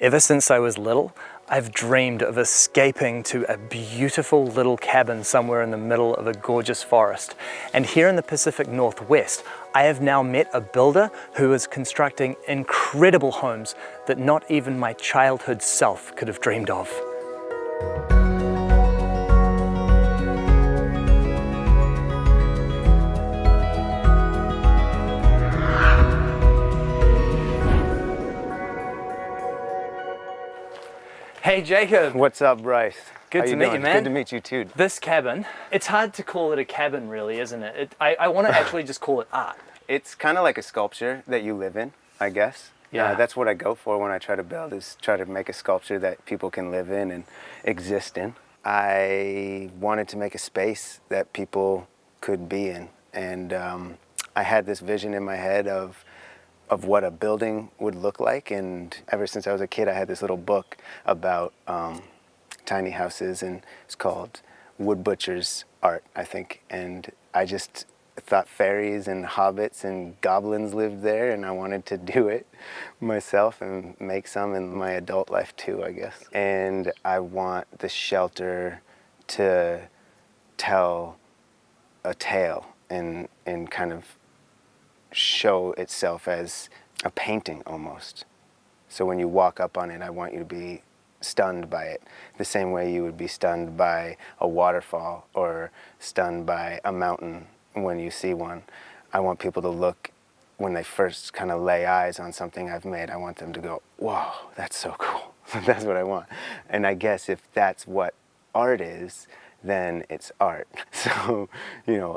Ever since I was little, I've dreamed of escaping to a beautiful little cabin somewhere in the middle of a gorgeous forest. And here in the Pacific Northwest, I have now met a builder who is constructing incredible homes that not even my childhood self could have dreamed of. Hey Jacob. What's up, Bryce? Good to meet you, man. Good to meet you too. This cabin, it's hard to call it a cabin really, isn't it? I want to actually just call it art. It's kind of like a sculpture that you live in, I guess. Yeah. That's what I go for when I try to build, is try to make a sculpture that people can live in and exist in. I wanted to make a space that people could be in. And I had this vision in my head of what a building would look like, and ever since I was a kid I had this little book about tiny houses, and it's called Wood Butcher's Art, I think, and I just thought fairies and hobbits and goblins lived there, and I wanted to do it myself and make some in my adult life too, I guess. And I want the shelter to tell a tale and kind of show itself as a painting almost. So when you walk up on it, I want you to be stunned by it, the same way you would be stunned by a waterfall or stunned by a mountain when you see one. I want people to look, when they first kind of lay eyes on something I've made, I want them to go, whoa, that's so cool. That's what I want. And I guess if that's what art is, then it's art. So,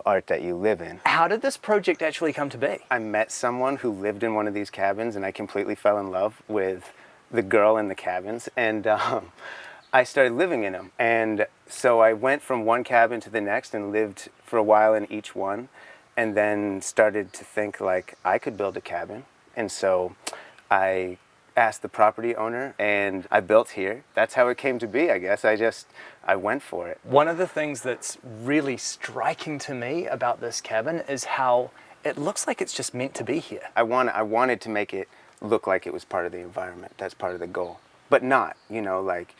art that you live in. How did this project actually come to be? I met someone who lived in one of these cabins, and I completely fell in love with the girl in the cabins, and I started living in them. And so I went from one cabin to the next and lived for a while in each one, and then started to think like I could build a cabin. And so I asked the property owner, and I built here. That's how it came to be, I guess. I went for it. One of the things that's really striking to me about this cabin is how it looks like it's just meant to be here. I wanted to make it look like it was part of the environment. That's part of the goal. But not, like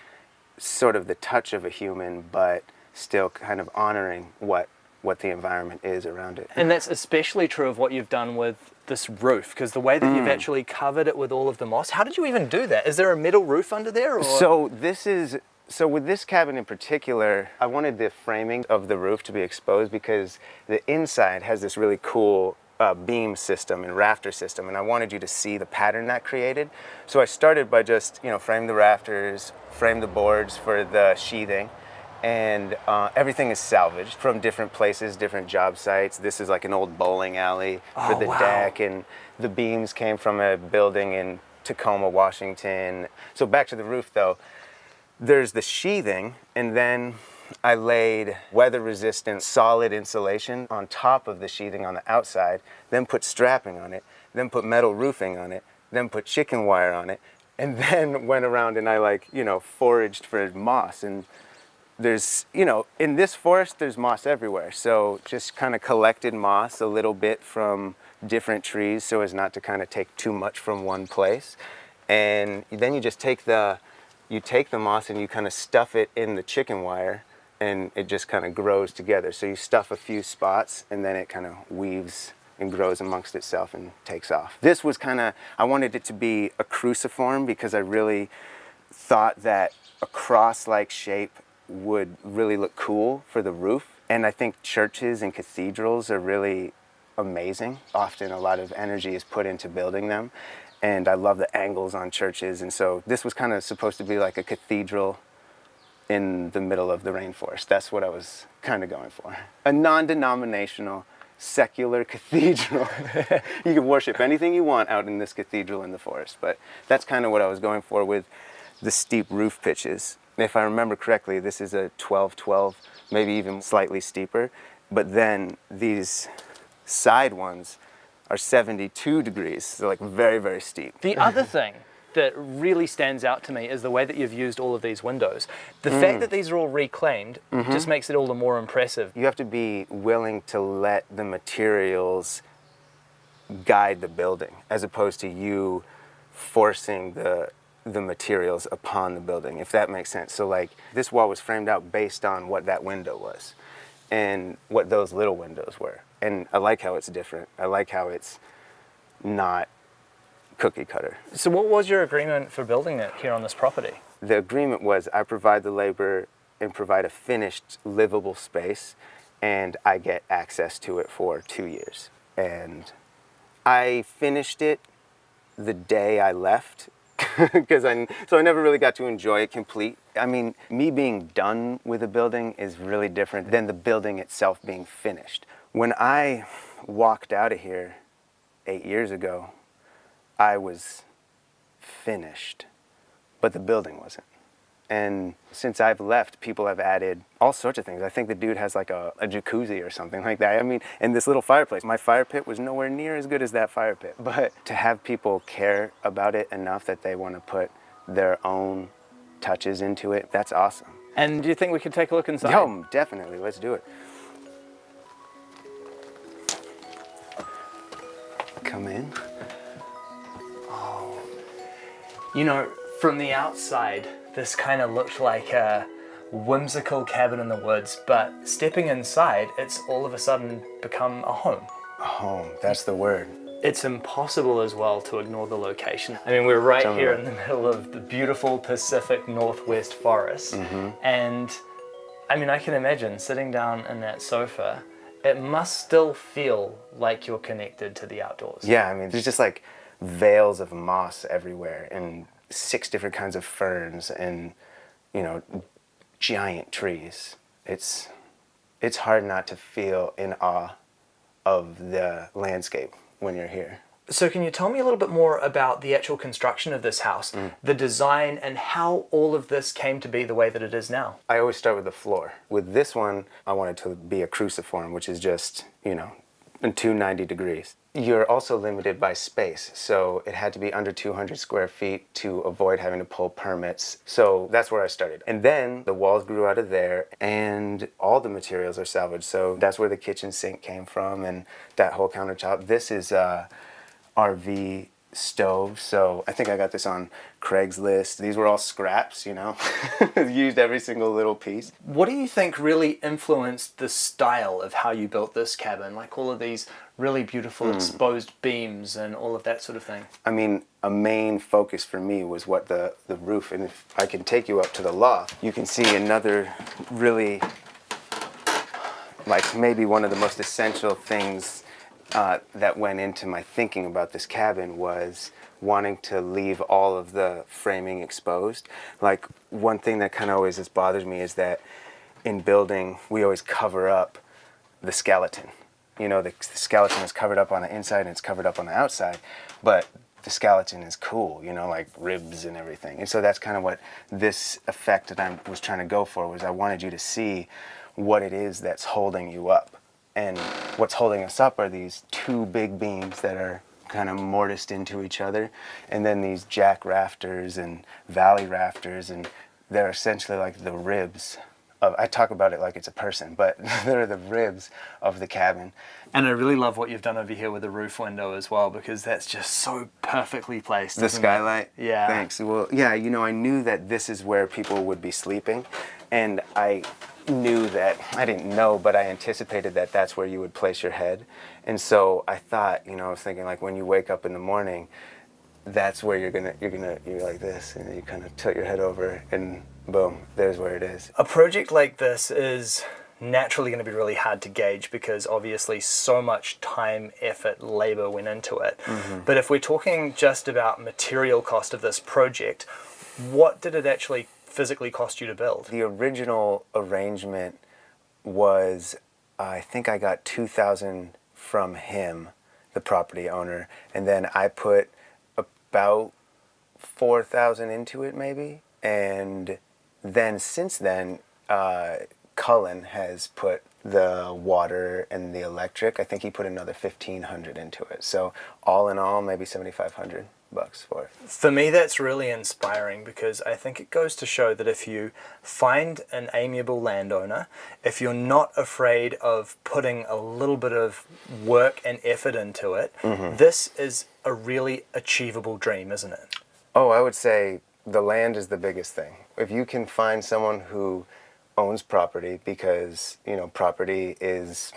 sort of the touch of a human, but still kind of honoring what the environment is around it. And that's especially true of what you've done with this roof, because the way that you've actually covered it with all of the moss, how did you even do that? Is there a metal roof under there? Or? So with this cabin in particular, I wanted the framing of the roof to be exposed because the inside has this really cool beam system and rafter system, and I wanted you to see the pattern that created. So I started by just, frame the rafters, frame the boards for the sheathing, and everything is salvaged from different places, different job sites. This is like an old bowling alley for the deck, and the beams came from a building in Tacoma, Washington. So back to the roof though, there's the sheathing, and then I laid weather-resistant solid insulation on top of the sheathing on the outside, then put strapping on it, then put metal roofing on it, then put chicken wire on it, and then went around and I foraged for moss. And there's, in this forest, there's moss everywhere. So just kind of collected moss a little bit from different trees so as not to kind of take too much from one place. And then you just take the moss and you kind of stuff it in the chicken wire, and it just kind of grows together. So you stuff a few spots and then it kind of weaves and grows amongst itself and takes off. This was I wanted it to be a cruciform because I really thought that a cross-like shape would really look cool for the roof. And I think churches and cathedrals are really amazing. Often a lot of energy is put into building them, and I love the angles on churches. And so this was kind of supposed to be like a cathedral in the middle of the rainforest. That's what I was kind of going for. A non-denominational, secular cathedral. You can worship anything you want out in this cathedral in the forest, but that's kind of what I was going for with the steep roof pitches. If I remember correctly, this is a 12-12, maybe even slightly steeper, but then these side ones are 72 degrees, so like very, very steep. The other thing that really stands out to me is the way that you've used all of these windows. The fact that these are all reclaimed just makes it all the more impressive. You have to be willing to let the materials guide the building, as opposed to you forcing the the materials upon the building, if that makes sense. So like this wall was framed out based on what that window was and what those little windows were. And I like how it's different. I like how it's not cookie cutter. So what was your agreement for building it here on this property? The agreement was I provide the labor and provide a finished livable space, and I get access to it for 2 years. And I finished it the day I left because I never really got to enjoy it complete. I mean, me being done with a building is really different than the building itself being finished. When I walked out of here 8 years ago, I was finished, but the building wasn't. And since I've left, people have added all sorts of things. I think the dude has like a jacuzzi or something like that. I mean, and this little fireplace. My fire pit was nowhere near as good as that fire pit. But to have people care about it enough that they want to put their own touches into it, that's awesome. And do you think we could take a look inside? Yo, definitely. Let's do it. Come in. Oh. You know, from the outside, this kind of looked like a whimsical cabin in the woods, but stepping inside, it's all of a sudden become a home. A home, that's the word. It's impossible as well to ignore the location. I mean, we're right here in the middle of the beautiful Pacific Northwest forest. And I mean, I can imagine sitting down in that sofa, it must still feel like you're connected to the outdoors. Yeah, I mean, there's just like veils of moss everywhere and 6 different kinds of ferns and, you know, giant trees. It's hard not to feel in awe of the landscape when you're here. So can you tell me a little bit more about the actual construction of this house, the design, and how all of this came to be the way that it is now? I always start with the floor. With this one, I wanted to be a cruciform, which is just, you know, 290 degrees. You're also limited by space, so it had to be under 200 square feet to avoid having to pull permits. So that's where I started. And then the walls grew out of there, and all the materials are salvaged. So that's where the kitchen sink came from, and that whole countertop. This is RV stove, so I think I got this on Craigslist. These were all scraps, you know, used every single little piece. What do you think really influenced the style of how you built this cabin? Like all of these really beautiful exposed beams and all of that sort of thing. I mean, a main focus for me was what the roof, and if I can take you up to the loft, you can see another really, like maybe one of the most essential things that went into my thinking about this cabin was wanting to leave all of the framing exposed. Like one thing that kind of always has bothered me is that in building, we always cover up the skeleton. You know, the skeleton is covered up on the inside and it's covered up on the outside, but the skeleton is cool, you know, like ribs and everything. And so that's kind of what this effect that I was trying to go for was I wanted you to see what it is that's holding you up. And what's holding us up are these 2 big beams that are kind of mortised into each other, and then these jack rafters and valley rafters, and they're essentially like the ribs of, I talk about it like it's a person, but they're the ribs of the cabin. And I really love what you've done over here with the roof window as well, because that's just so perfectly placed. The skylight? Yeah. Thanks. Well, yeah, you know, I knew that this is where people would be sleeping, and I knew that, I didn't know, but I anticipated that that's where you would place your head. And so I thought, you know, I was thinking like when you wake up in the morning, that's where you're like this, and you kind of tilt your head over and boom, there's where it is. A project like this is naturally going to be really hard to gauge because obviously so much time, effort, labor went into it. But if we're talking just about material cost of this project, what did it actually physically cost you to build? The original arrangement was, I think I got $2,000 from him, the property owner, and then I put about $4,000 into it maybe, and then since then Cullen has put the water and the electric. I think he put another $1,500 into it, so all in all maybe $7,500 for it. For me, that's really inspiring because I think it goes to show that if you find an amiable landowner, if you're not afraid of putting a little bit of work and effort into it, this is a really achievable dream, isn't it? Oh, I would say the land is the biggest thing. If you can find someone who owns property, because, you know, property is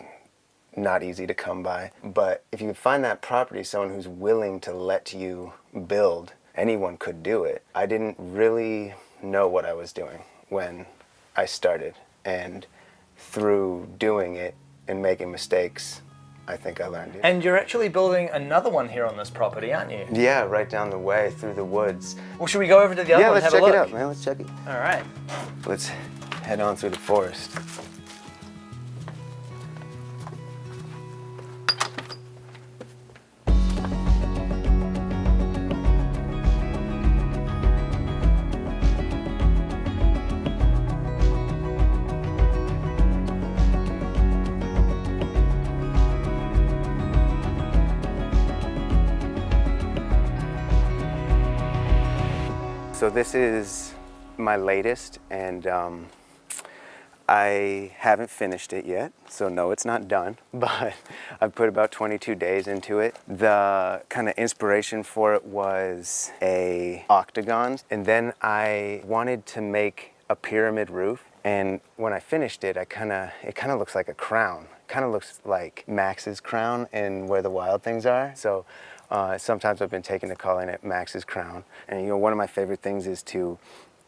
not easy to come by, but if you find that property, someone who's willing to let you build, anyone could do it. I didn't really know what I was doing when I started, and through doing it and making mistakes, I think I learned it. And you're actually building another one here on this property, aren't you? Yeah, right down the way through the woods. Well, should we go over to the other one and have a look? Yeah, let's check it out, man. Let's check it. All right. Let's head on through the forest. So this is my latest, and I haven't finished it yet, so no, it's not done, but I've put about 22 days into it. The kind of inspiration for it was a octagon, and then I wanted to make a pyramid roof, and when I finished it, it kind of looks like a crown. It kind of looks like Max's crown in Where the Wild Things Are. So sometimes I've been taken to calling it Max's crown. And you know, one of my favorite things is to,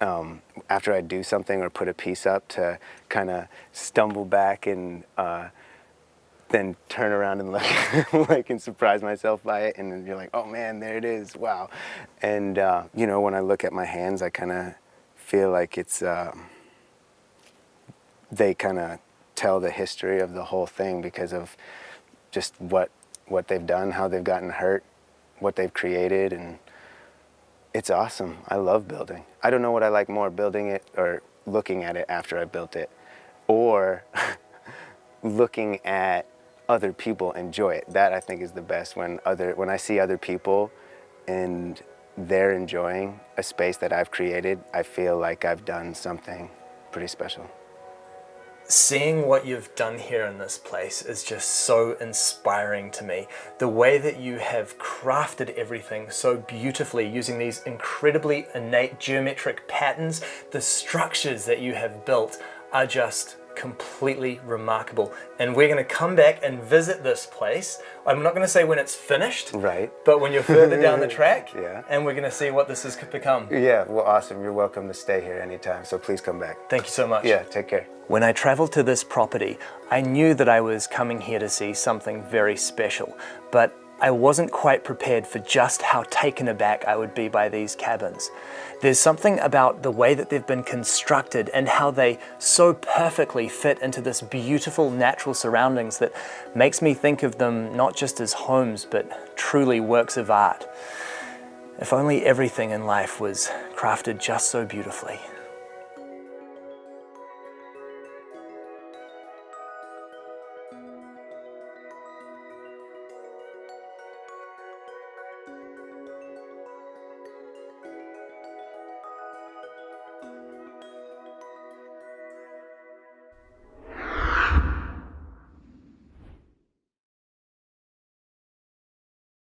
after I do something or put a piece up, to kind of stumble back and then turn around and look, like, and surprise myself by it. And then you're like, oh man, there it is, wow. And you know, when I look at my hands, I kind of feel like it's, they kind of tell the history of the whole thing because of just what they've done, how they've gotten hurt, what they've created, and it's awesome. I love building. I don't know what I like more, building it or looking at it after I built it, or looking at other people enjoy it. That I think is the best, when I see other people and they're enjoying a space that I've created, I feel like I've done something pretty special. Seeing what you've done here in this place is just so inspiring to me. The way that you have crafted everything so beautifully using these incredibly innate geometric patterns, the structures that you have built are just completely remarkable. And we're going to come back and visit this place. I'm not going to say when it's finished, right? But when you're further down the track, yeah. And we're going to see what this has become. Yeah, well, awesome. You're welcome to stay here anytime, so please come back. Thank you so much. Yeah, take care. When I traveled to this property, I knew that I was coming here to see something very special, but I wasn't quite prepared for just how taken aback I would be by these cabins. There's something about the way that they've been constructed and how they so perfectly fit into this beautiful natural surroundings that makes me think of them not just as homes, but truly works of art. If only everything in life was crafted just so beautifully.